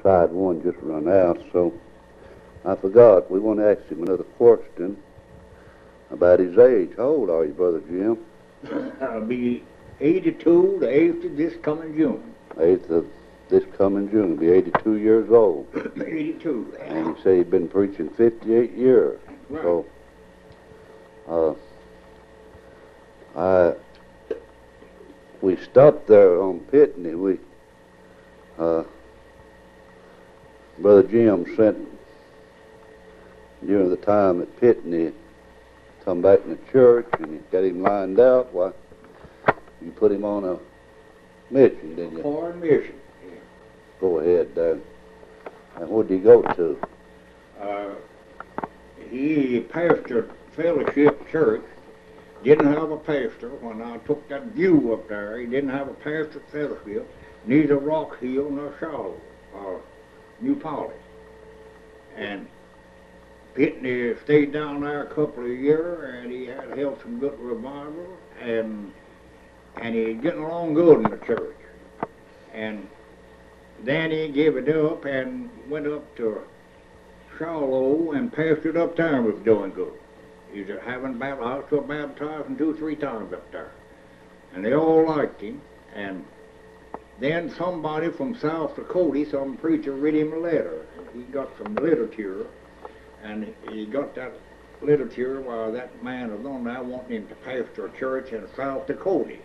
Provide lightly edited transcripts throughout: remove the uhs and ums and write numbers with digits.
side one just run out, so I forgot. We want to ask him another question about his age. How old are you, Brother Jim? I'll be 82, the 8th of this coming June. 8th of this coming June. Be 82 years old. 82. And you say you've been preaching 58 years. Right. So, we stopped there on Pitney. Brother Jim sent, during the time at Pitney, come back in the church, and you got him lined out. Why, you put him on a mission, didn't you? Foreign mission. Yeah. Go ahead, Dan. And what did he go to? He pastored Fellowship Church. Didn't have a pastor. When I took that view up there, he didn't have a pastor at Fellowship, neither Rock Hill nor Charlotte or New Polly. And Pitney stayed down there a couple of years, and he had held some good revival, and he getting along good in the church. And then he gave it up and went up to Charlotte and pastored up there and was doing good. He was having baptized, so baptized 2 or 3 times up there. And they all liked him. And then somebody from South Dakota, some preacher, read him a letter. He got some literature, and he got that literature while that man was on there wanting him to pastor a church in South Dakota.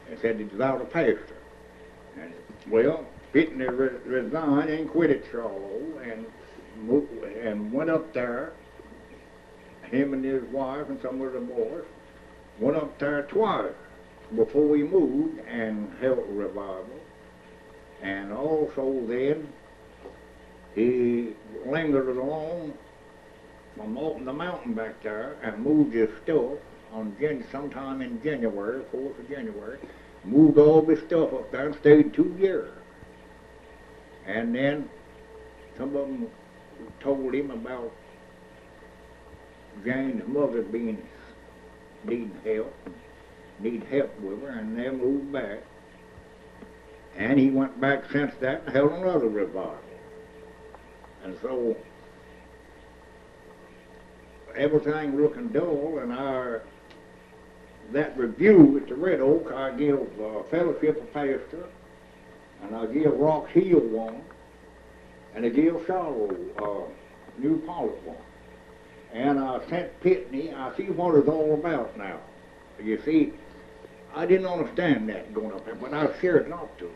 He said he was out of pastor. And, well, Pitney resigned and quit at Charlotte and went up there. Him and his wife and some of the boys went up there twice before we moved and held a revival. And also then he lingered along the mountain back there and moved his stuff on sometime in January, 4th of January, moved all his stuff up there and stayed 2 years. And then some of them told him about Jane's mother need help with her, and they moved back. And he went back since that and held another revival. And so everything looking dull, and that review at the Red Oak, I give Fellowship a pastor, and I give Rock Hill one, and I give Charlotte New Pollock one. And I sent Pitney. I see what it's all about now. You see, I didn't understand that going up there, but I was scared not to.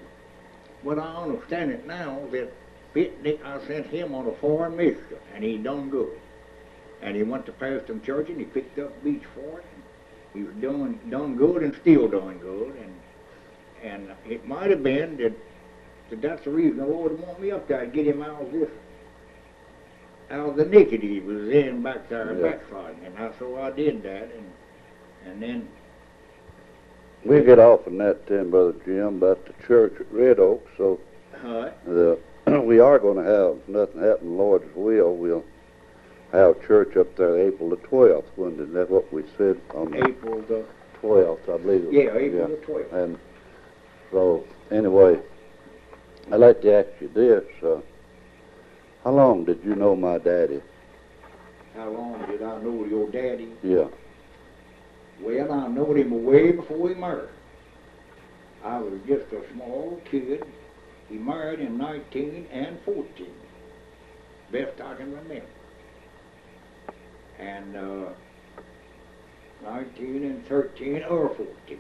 But I understand it now that Pitney, I sent him on a foreign mission, and he done good. And he went to Pastor Church, and he picked up beach for it. He was done good and still doing good. And it might have been that that's the reason the Lord wanted me up there, to get him out of the nicket he was in back there, backsliding. And so I did that, and then... We'll get off on that then, Brother Jim, about the church at Red Oak. So we are going to have, nothing happen, Lord's will, we'll have church up there April the 12th. Isn't that what we said on April the 12th, I believe it was. Yeah, April the 12th. And so, anyway, I'd like to ask you this. How long did you know my daddy? How long did I know your daddy? Yeah. Well, I knowed him way before he married. I was just a small kid. He married in 1914, best I can remember. And 19 and 13 or 14.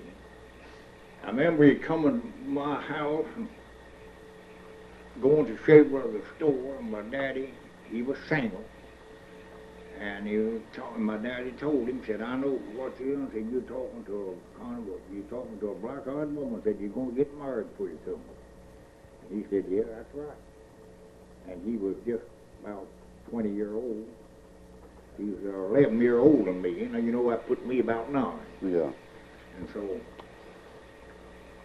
I remember he coming to my house and going to Shea Brothers store, and my daddy, he was single. And my daddy told him, said, I know what you're doing. Said, you're talking to a black-eyed woman. Said, you're going to get married pretty soon. And he said, yeah, that's right. And he was just about 20 years old. He was 11 years older than me. Now, you know, that put me about 9. Yeah. And so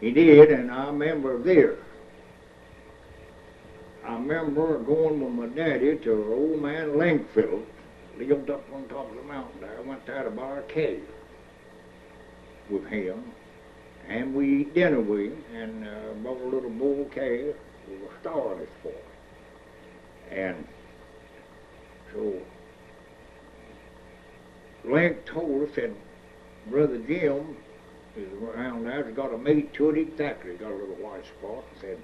he did, and I remember this. I remember going with my daddy to an old man Langfield, lived up on top of the mountain there. I went there to buy a cave with him, and we ate dinner with him, and bought a little bull calf, was a star this for. And so Link told us that Brother Jim is around there. He's got a mate to it exactly. He's got a little white spot. Said,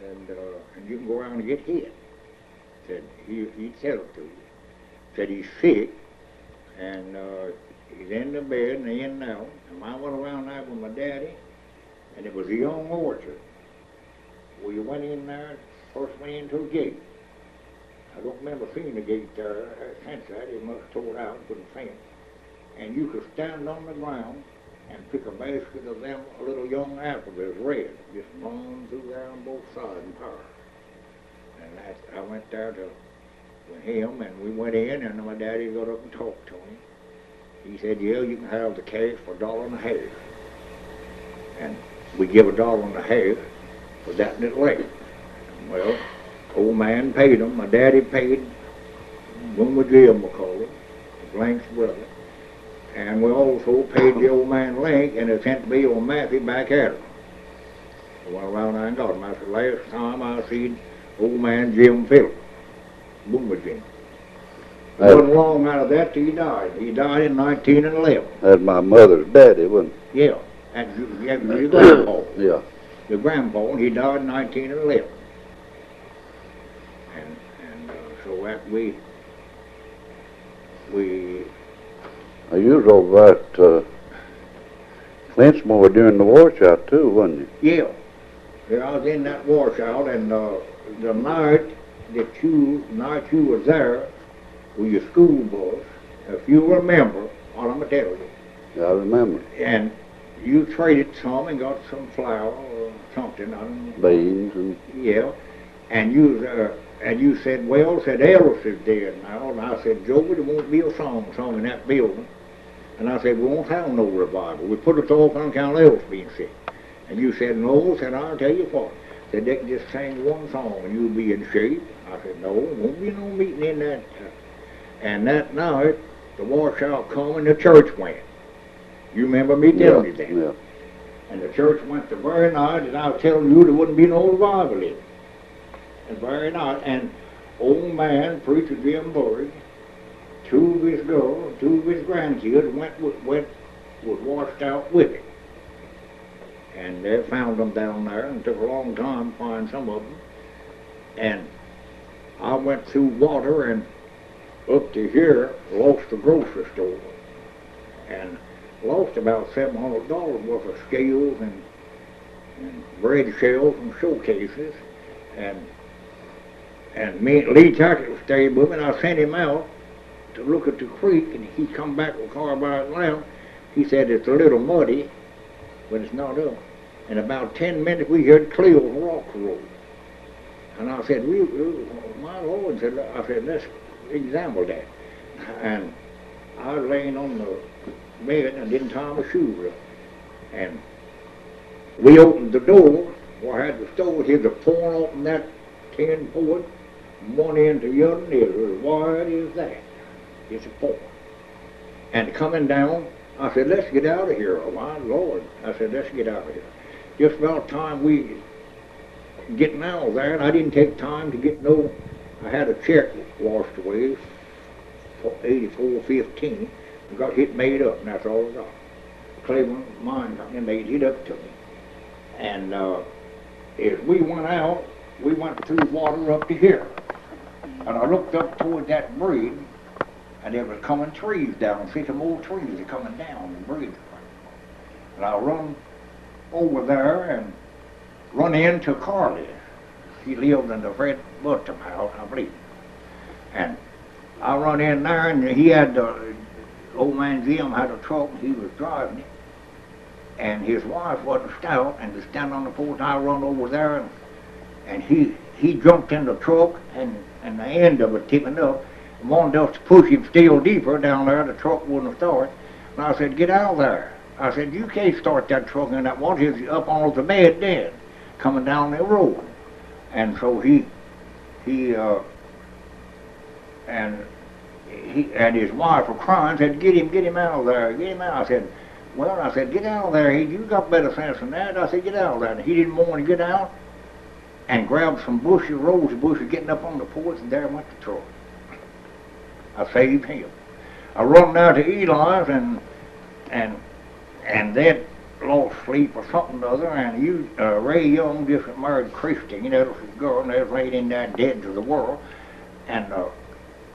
and you can go around and get hit. Said he'd tell it to you. Said he's sick, and he's in the bed and in and out. And I went around there with my daddy, and it was a young orchard. We went in there, first went into a gate. I don't remember seeing the gate there since that. It must have tore out and put a fence. And you could stand on the ground and pick a basket of them little young apples that was red, just blown through there on both sides and power. And I went there with him, and we went in, and my daddy got up and talked to him. He said, yeah, you can have the cash for $1.50. And we give $1.50 for that little lake. Well, old man paid him. My daddy paid Boomer Jim, we call him, Blank's brother. And we also paid the old man Link, and they sent the bill on Matthew back at him. I went around there and got him. That's the last time I seen old man Jim Phillips, Boomer Jim. It wasn't long out of that till he died. He died in 1911. That's my mother's daddy, wasn't it? Yeah, that's your grandpa. Yeah. Your grandpa, and he died in 1911. And so that we you was over at Clinchmore during the washout too, wasn't you? Yeah, I was in that washout, and the night you was there with your school bus, if you remember what I'm going to tell you. Yeah, I remember. And you traded some and got some flour or something. I don't know. Beans and... Yeah. And you said, well, said Ellis is dead now. And I said, Joey, there won't be a song sung in that building. And I said, we won't have no revival. We put it off on account of Ellis being sick. And you said, no. Said, I'll tell you what. Said, they can just sing one song and you'll be in shape. I said, no, there won't be no meeting in that. And that night, the washout come and the church went. You remember me telling you that? Yeah. And the church went the very night, and I was telling you there wouldn't be no revival in it. The very night, and old man, Preacher Jim Burry, two of his girls, two of his grandkids was washed out with it. And they found them down there, and it took a long time to find some of them. And I went through water and up to here, lost the grocery store. And lost about $700 worth of scales and bread shells and showcases. And me and Lee Tackett was staying with me, and I sent him out to look at the creek, and he come back with a carbide lamp. He said, it's a little muddy, but it's not up. In about 10 minutes, we heard clear rock roll. And I said, my Lord, I said, let's examine that. And I was laying on the bed and didn't tie my shoes up. And we opened the door where I had the stove here to pour open that tin port, from one end to the other, and it was as wide as that. It's a pour. And coming down, I said, let's get out of here. Oh, my Lord. I said, let's get out of here. Just about time we getting out of there, and I didn't take time to get I had a check washed away, for $84.15, and got it made up, and that's all I got. Cleveland Mine Company made it up to me. And as we went out, we went through water up to here. And I looked up toward that bridge, and there was coming trees down. See, some old trees are coming down the bridge. And I run over there and run into Carly. She lived in the Fred Button house, I believe. And I run in there, and he had old man Jim had a truck, and he was driving it. And his wife wasn't stout, and was standing on the porch. I run over there, and he jumped in the truck, and the end of it tipping up, and wanted us to push him still deeper down there. The truck wouldn't start. And I said, get out of there. I said, you can't start that truck in that water. He's up on the bed dead, coming down the road. And so and his wife were crying, said, get him out of there, get him out. I said, get out of there. You got better sense than that. I said, get out of there. And he didn't want to get out. and grabbed some bushes, rose bushes, getting up on the porch, and there went the Troy. I saved him. I run down to Eli's, and they'd lost sleep or something or other, and Ray Young just married Christine, that was his girl, and they was laid in there dead to the world, and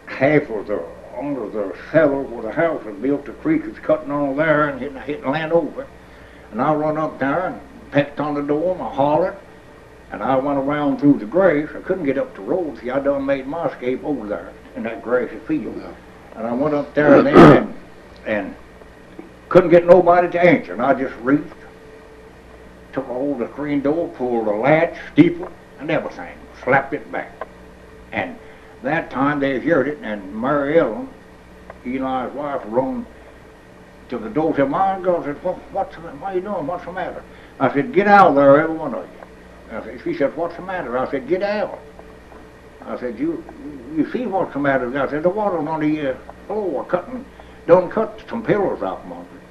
half of the under the cellar where the house was built, the creek was cutting on there and hitting land over. And I run up there and pecked on the door and I hollered, and I went around through the grass. I couldn't get up the road. See, I done made my escape over there in that grassy field. Yeah. And I went up there then and couldn't get nobody to answer. And I just reached, took a hold of the screen door, pulled the latch, steeple, and everything, slapped it back. And that time they heard it, and Mary Ellen, Eli's wife, run to the door and said, "My God," said, what are you doing? What's the matter? I said, "Get out there, every one of you." She said, "What's the matter?" I said, "Get out." I said, you see what's the matter?" I said, "The water's on the floor, done cut some pillars out from under it."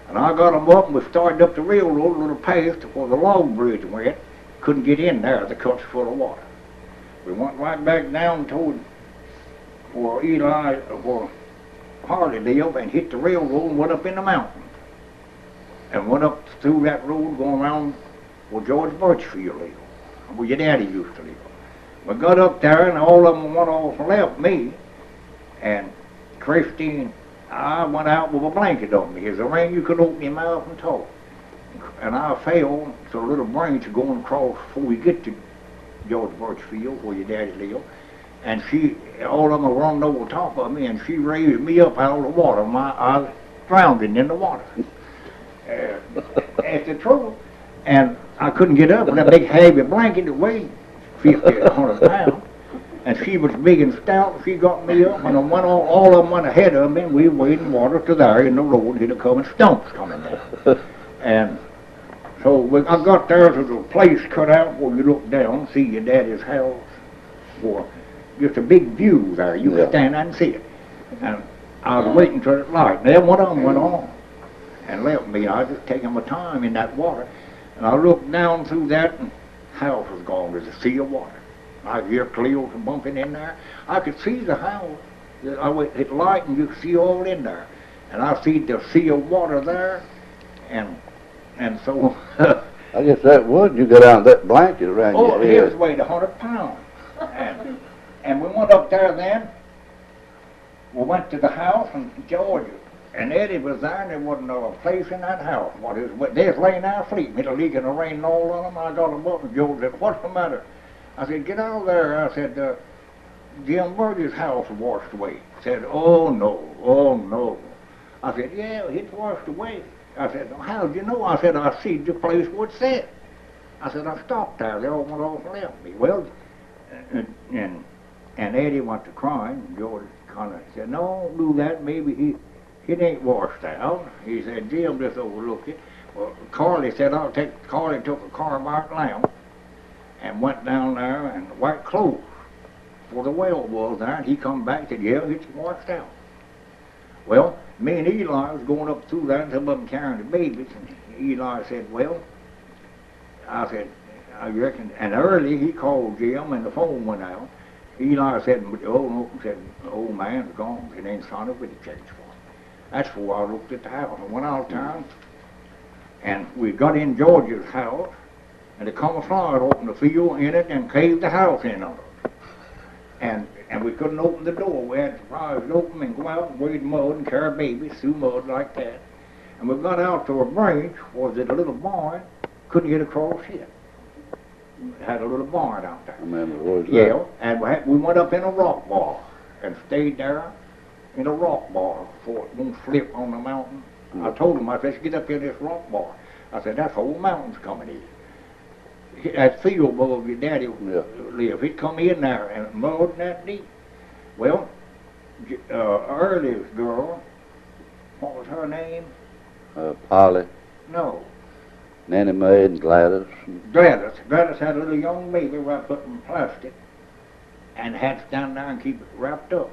And I got them up, and we started up the railroad, little path to where the log bridge went. Couldn't get in there, the cut's full of water. We went right back down toward where Harley lived, and hit the railroad and went up in the mountain. And went up through that road going around where George Birchfield lived, where your daddy used to live. We got up there, and all of them went off and left me. And Christine, I went out with a blanket on me. As a rain, you could open your mouth and talk. And I fell to a little branch going across before we get to George Birchfield, where your daddy lived, and all of them were running over top of me, and she raised me up out of the water. I was drowning in the water. That's the trouble. And I couldn't get up with that big heavy blanket that weighed 50, 100 pounds. And she was big and stout. She got me up, and all of them went ahead of me, and we waded water to there in the road, here to come and stumps coming down. And so I got there to the place cut out where you look down, see your daddy's house, or just a big view there. You could stand there and see it. And I was waiting for the light. And then one of them went on and left me. I was just taking my time in that water. And I looked down through that, and the house was gone. There's a sea of water. I could hear Cleo's bumping in there. I could see the house. I went hit the light, and you could see all in there. And I see the sea of water there, and so... I guess that would, you got out that blanket around your head. Oh, it weighed 100 pounds. And we went up there then. We went to the house in Georgia. And Eddie was there, and there wasn't a place in that house. They was laying there asleep. It was leaking the rain all on them. I got them up, and George said, "What's the matter?" I said, "Get out of there." I said, "Jim Burgess' house washed away." He said, "Oh, no." I said, "Yeah, it's washed away." I said, "How did you know?" I said, "I see the place where it said." I said, "I stopped there. They all went off and left me." Well, and Eddie went to crying. And George kind of said, "No, do that. Maybe it ain't washed out." He said, "Jim just overlooked it." Well, Carly said, Carly took a Carmark lamp and went down there and wiped clothes where the well was there. And he come back and said, "Yeah, it's washed out." Well, me and Eli was going up through there, and some of them carrying the babies, and Eli said, "Well," I said, "I reckon," and early he called Jim, and the phone went out. Eli said, "Old man's gone. It ain't son of it to change for him." That's before I looked at the house. I went out of town, and we got in George's house, and the camouflage opened the field in it and caved the house in on us. And we couldn't open the door. We had to pry it open and go out and wade mud and carry babies through mud like that. And we got out to a branch, was it a little barn, couldn't get across yet. We had a little barn out there. I remember, what was that? Yeah, and we went up in a rock bar and stayed there in a rock bar before it won't flip on the mountain. I told him, I said, "Let's get up in this rock bar." I said, "That's whole mountain's coming in. That field above your daddy lived. He'd come in there and mud that deep." Well, Early's girl, what was her name? Polly. No. Nanny Mae and Gladys. Gladys had a little young baby wrapped up in plastic and had to stand there and keep it wrapped up.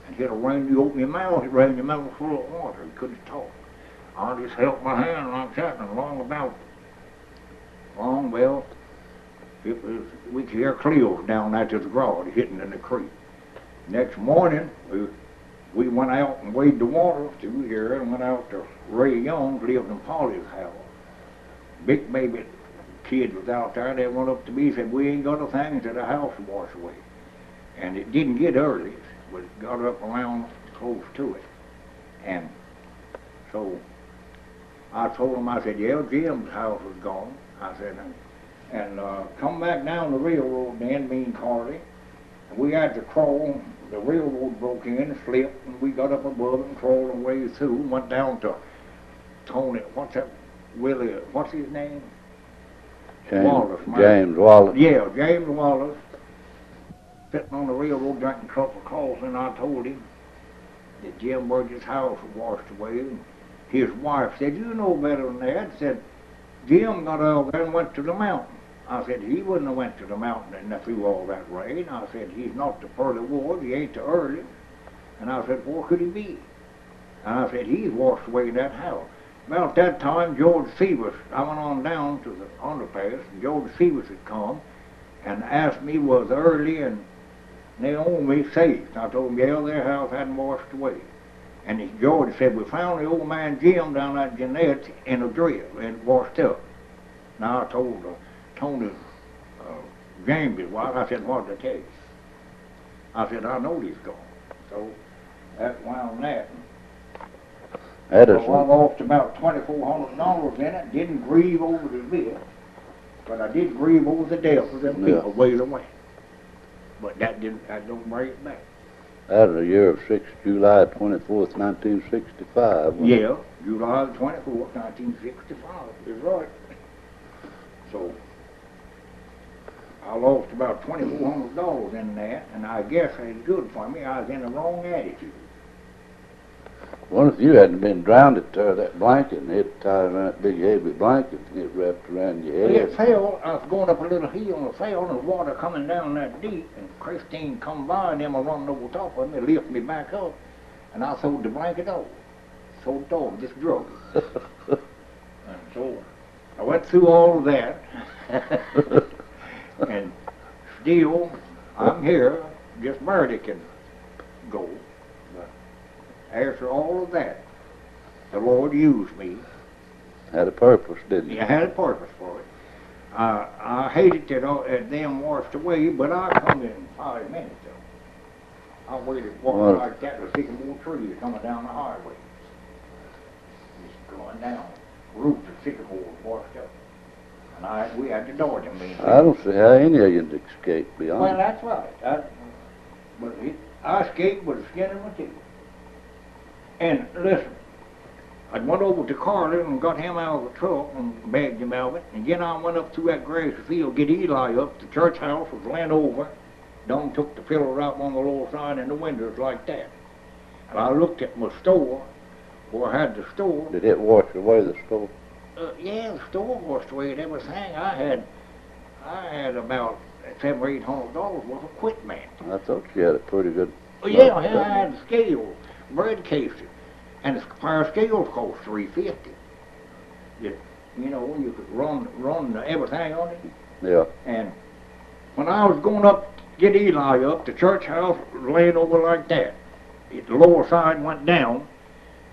And it'll rain, you open your mouth, it rained your mouth full of water. You couldn't talk. I just held my hand like that and long, well, we could hear Cleo's down at this garage hitting in the creek. Next morning, we went out and waded the water through here and went out to Ray Young, lived in Polly's house. Big baby kid was out there. They went up to me and said, we ain't got a thing till the house washed away. And it didn't get early, but it got up around close to it. And so I told him, I said, yeah, Jim's house was gone. I said, and come back down the railroad then, me and Carly. And we had to crawl. The railroad broke in and slipped, and we got up above it and crawled away through and went down to Tony, what's that, Willie, what's his name? Wallace. James Wallace. Yeah, James Wallace. Sitting on the railroad drinking a cup of coffee, and I told him that Jim Burgess' house was washed away. And his wife said, you know better than that. Said, Jim got out there and went to the mountain. I said, he wouldn't have went to the mountain and through all that rain. I said, he's not the Pearly Ward, he ain't the Early. And I said, where could he be? And I said, he's washed away in that house. About that time, George Severs, I went on down to the underpass, and George Severs had come and asked me, was Early and Naomi safe? I told him, yeah, their house hadn't washed away. And George said, we found the old man Jim down at Jeanette's in a drill and washed up. Now I told Tony, James, his wife, I said, what did I tell you? I said, I know he's gone. So that wound that. So I lost about $2,400 in it. Didn't grieve over the bill, but I did grieve over the death of them people way away. But that don't bring it back. That was the year of July 24th, 1965. Yeah, July 24th, 1965. Is right. So I lost about $2,400 in that, and I guess it's good for me. I was in the wrong attitude. Well, if you hadn't been drowned at that blanket and it tied around that big heavy blanket and it wrapped around your head. It fell. I was going up a little hill and it fell, and the water coming down that deep, and Christine come by and them were running over top of me, lift me back up, and I throwed the blanket over. Threw it over, just drug it. And so I went through all of that, and still I'm here, just barely can go. After all of that, the Lord used me. Had a purpose, didn't he? I had a purpose for it. I hated that them washed away, but I come in 5 minutes though. I waited walking like that with sycamore trees coming down the highway. Just going down. Roots of sycamore washed up. And we had to door them in. I don't see how any of you escaped beyond. Well, that's right. I escaped with the skin of my teeth. And listen, I went over to Carter and got him out of the truck and bagged him out of it. And then I went up through that grassy field, get Eli up. The church house was laying over. Don took the pillar out on the lower side and the windows like that. And I looked at my store, where I had the store. Did it wash away the store? Yeah, the store washed away and everything. I had about $700 or $800 worth of equipment. I thought you had a pretty good. Oh yeah, I had scales, bread cases, and a pair of scales cost $350. You know, you could run everything on it. Yeah. And when I was going up, get Eli up, the church house was laying over like that. The lower side went down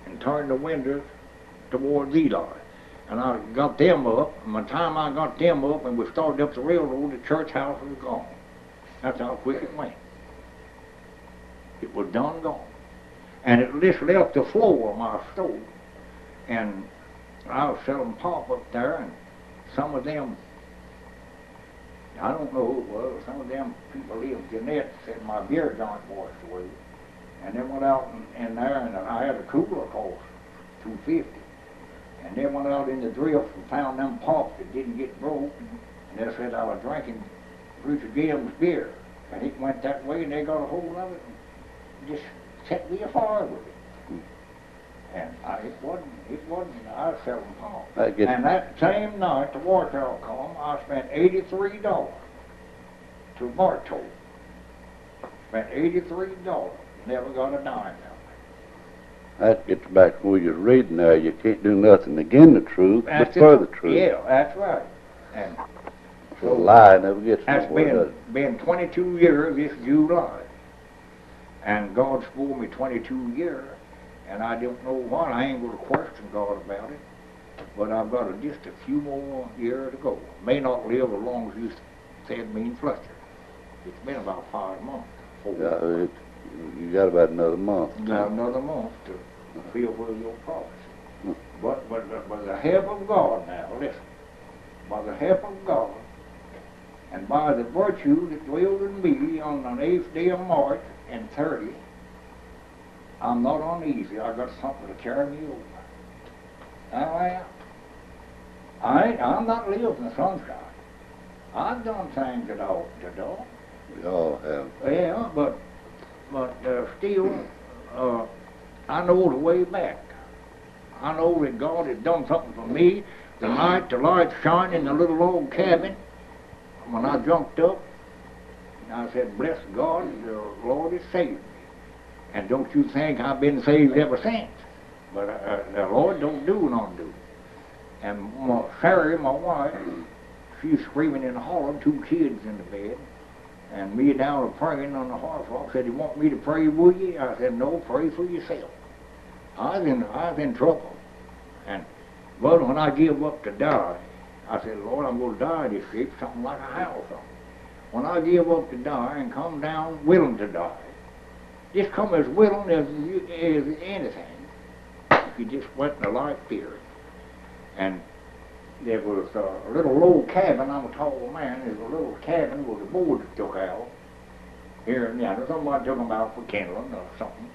and turned the windows towards Eli. And I got them up, and by the time I got them up and we started up the railroad, the church house was gone. That's how quick it went. It was done gone. And it just left the floor of my store. And I was selling pop up there, and some of them, I don't know who it was, some of them people lived in it, said my beer joint washed away. And they went out in there, and I had a cooler cost $250. And they went out in the drift and found them pops that didn't get broke. And they said I was drinking Richard Jim's beer. And it went that way, and they got a hold of it and just set me afire with it. And it wasn't, I was selling pop. And that same night, the washout come, I spent $83 to Bartow. Spent $83. Never got a dime out of it. That gets back to what you're reading there. You can't do nothing against the truth, but for the truth. Yeah, that's right. And So a lie never gets That's nowhere, does it? been 22 years this July. And God spoiled me 22 years, and I don't know what. I ain't going to question God about it, but I've got just a few more years to go. May not live as long as you said me in Fletcher. It's been about 5 months. Yeah, you got about another month. Got another month to fulfill your promise. But by the help of God now, listen, by the help of God, and by the virtue that dwelled in me on the 8th day of March and 30, I'm not uneasy. I got something to carry me over. Now, I'm not living in the sunshine. I've done things that I ought to do. We all have. Yeah, but still, I know the way back. I know that God has done something for me. The night the light shined in the little log cabin, when I jumped up, I said, bless God, the Lord has saved me. And don't you think I've been saved ever since. But the Lord don't do none do. And Sarah, my wife, she's screaming and hollering, 2 kids in the bed. And me down there praying on the hearthrug. Said, you want me to pray with you? I said, no, pray for yourself. I was in trouble. But when I give up to die, I said, Lord, I'm going to die this shape, something like a house. When I give up to die and come down willing to die, just come as willing as anything, if you just went in the light period. And there was a little low cabin. I'm a tall man. There's a little cabin with the boards took out here and there. Somebody took them out for kindling or something.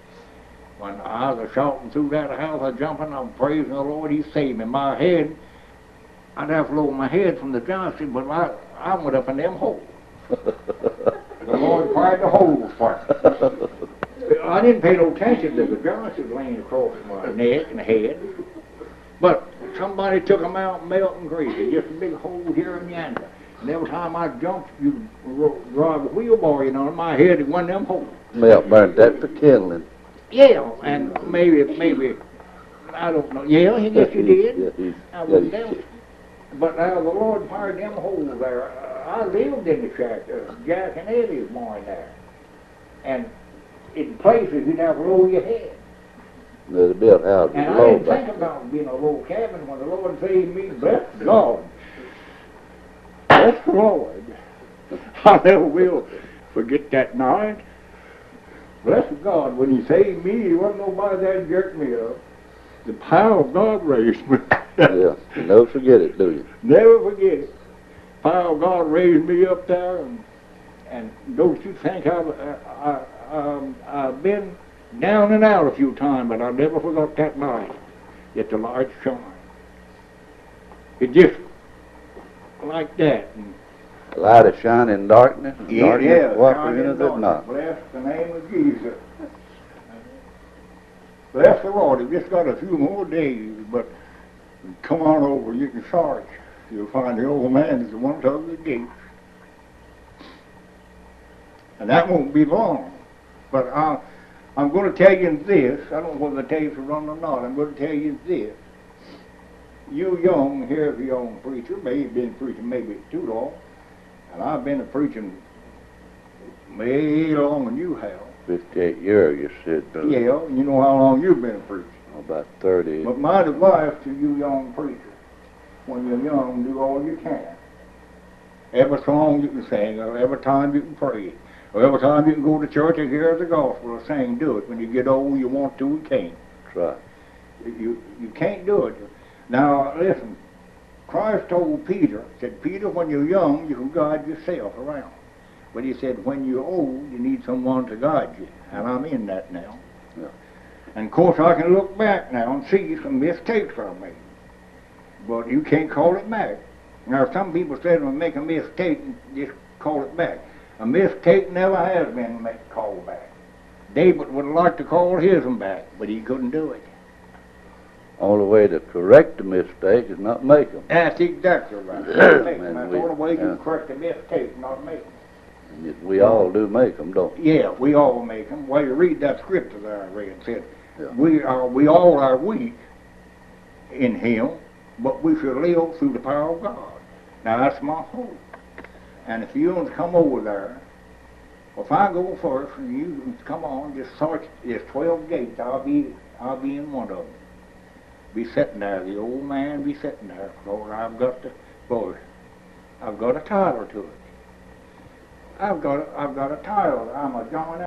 When I was shouting through that house, I was jumping, I'm praising the Lord, He saved me. My head, I'd have to lower my head from the johnson, but I went up in them holes. The Lord pried the holes for me. I didn't pay no attention to the johnson laying across my neck and head, but somebody took them out melting greasy, just a big hole here and yonder. And every time I jumped, you drive a wheelbarrow, in my head, it went in them holes. Melt burnt that for kindling. Yeah, and maybe, I don't know. Yeah, I guess you did. Yeah, I was down. But now the Lord fired them holes there. I lived in the shack. Jack and Eddie was mine there. And in places you'd have to lower your head. They built houses And I low didn't back think about being a low cabin when the Lord saved me. Bless God. Bless the Lord. I never will forget that night. Bless God, when He saved me, there wasn't nobody there to jerk me up. The power of God raised me. Yeah, you never forget it, do you? Never forget it. Power of God raised me up there, and don't you think I've been down and out a few times, but I never forgot that night that the light shone. It just like that. The light is shining in darkness, and darkness walk in it not. Bless the name of Jesus. Bless the Lord. We've just got a few more days, but come on over. You can search. You'll find the old man is the one to the gates. And that won't be long. But I'm going to tell you this. I don't know whether the tapes are running or not. I'm going to tell you this. You young, here's a young preacher, maybe been preaching maybe too long, and I've been preaching way longer than you have. 58 years, you said. Yeah, you know how long you've been preaching. About 30. But my advice to you young preachers, when you're young, do all you can. Every song you can sing, or every time you can pray, or every time you can go to church and hear the gospel or sing, do it. When you get old, you want to, you can't. That's right. You can't do it. Now, listen, Christ told Peter, said, Peter, when you're young, you can guide yourself around. But he said, when you're old, you need someone to guide you. And I'm in that now. Yeah. And of course, I can look back now and see some mistakes I made. But you can't call it back. Now, some people said, when make a mistake, just call it back. A mistake never has been called back. David would have liked to call his back, but he couldn't do it. Only way to correct a mistake is not make them. That's exactly right. That's the only way you correct a mistake, not make them. We all do make them, don't we? Yeah, we all make them. Well, you read that scripture there I read. It said, yeah. we all are weak in Him, but we should live through the power of God. Now, that's my hope. And if you want to come over there, if I go first and you come on, just search. There's 12 gates. I'll be in one of them. Be sitting there. The old man be sitting there. Lord, I've got a title to it. I've got a title. I'm a John